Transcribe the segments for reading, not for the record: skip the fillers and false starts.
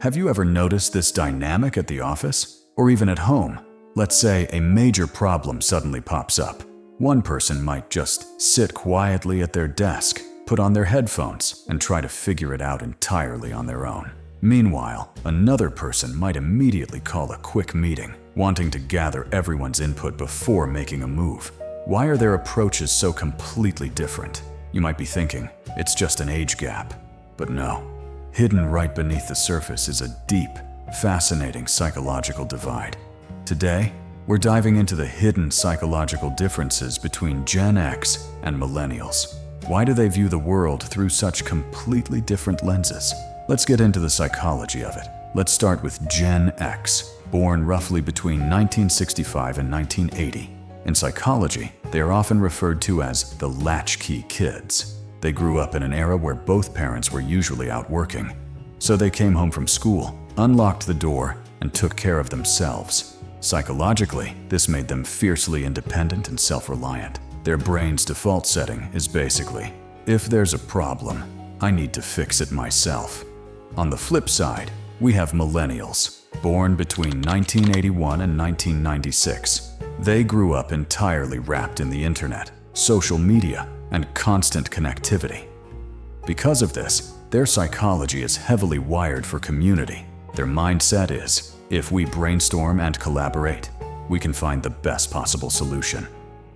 Have you ever noticed this dynamic at the office? Or even at home? Let's say a major problem suddenly pops up. One person might just sit quietly at their desk, put on their headphones, and try to figure it out entirely on their own. Meanwhile, another person might immediately call a quick meeting, wanting to gather everyone's input before making a move. Why are their approaches so completely different? You might be thinking, it's just an age gap. But no. Hidden right beneath the surface is a deep, fascinating psychological divide. Today, we're diving into the hidden psychological differences between Gen X and Millennials. Why do they view the world through such completely different lenses? Let's get into the psychology of it. Let's start with Gen X, born roughly between 1965 and 1980. In psychology, they are often referred to as the latchkey kids. They grew up in an era where both parents were usually out working. So they came home from school, unlocked the door, and took care of themselves. Psychologically, this made them fiercely independent and self-reliant. Their brain's default setting is basically, if there's a problem, I need to fix it myself. On the flip side, we have Millennials, born between 1981 and 1996. They grew up entirely wrapped in the internet, social media, and constant connectivity. Because of this, their psychology is heavily wired for community. Their mindset is, if we brainstorm and collaborate, we can find the best possible solution.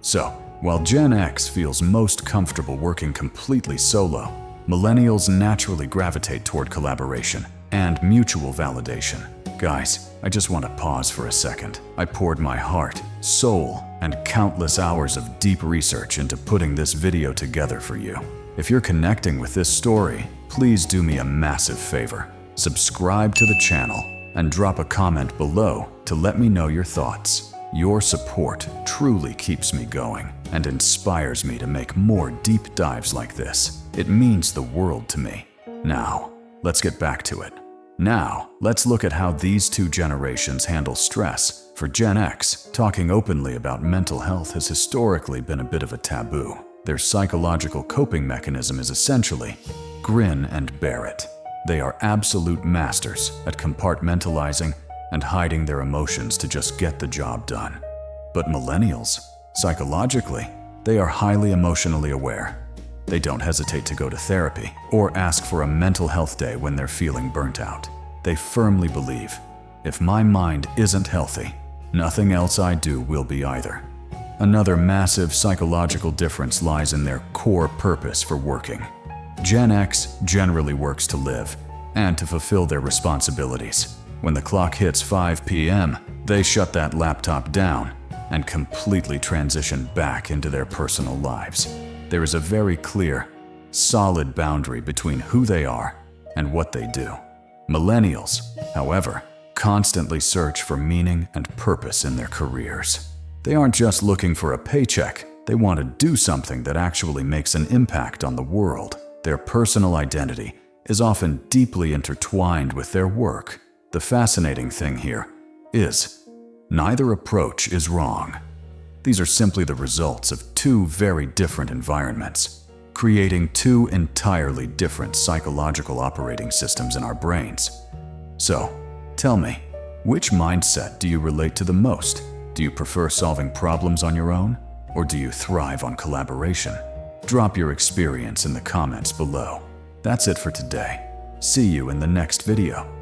So, while Gen X feels most comfortable working completely solo, Millennials naturally gravitate toward collaboration and mutual validation. Guys, I just want to pause for a second. I poured my heart, soul, and countless hours of deep research into putting this video together for you. If you're connecting with this story, please do me a massive favor. Subscribe to the channel and drop a comment below to let me know your thoughts. Your support truly keeps me going and inspires me to make more deep dives like this. It means the world to me. Now, let's get back to it. Now, let's look at how these two generations handle stress. For Gen X, talking openly about mental health has historically been a bit of a taboo. Their psychological coping mechanism is essentially grin and bear it. They are absolute masters at compartmentalizing and hiding their emotions to just get the job done. But Millennials, psychologically, they are highly emotionally aware. They don't hesitate to go to therapy or ask for a mental health day when they're feeling burnt out. They firmly believe, if my mind isn't healthy, nothing else I do will be either. Another massive psychological difference lies in their core purpose for working. Gen X generally works to live and to fulfill their responsibilities. When the clock hits 5 p.m., they shut that laptop down and completely transition back into their personal lives. There is a very clear, solid boundary between who they are and what they do. Millennials, however, constantly search for meaning and purpose in their careers. They aren't just looking for a paycheck, they want to do something that actually makes an impact on the world. Their personal identity is often deeply intertwined with their work. The fascinating thing here is, neither approach is wrong. These are simply the results of two very different environments, creating two entirely different psychological operating systems in our brains. So, tell me, which mindset do you relate to the most? Do you prefer solving problems on your own, or do you thrive on collaboration? Drop your experience in the comments below. That's it for today. See you in the next video.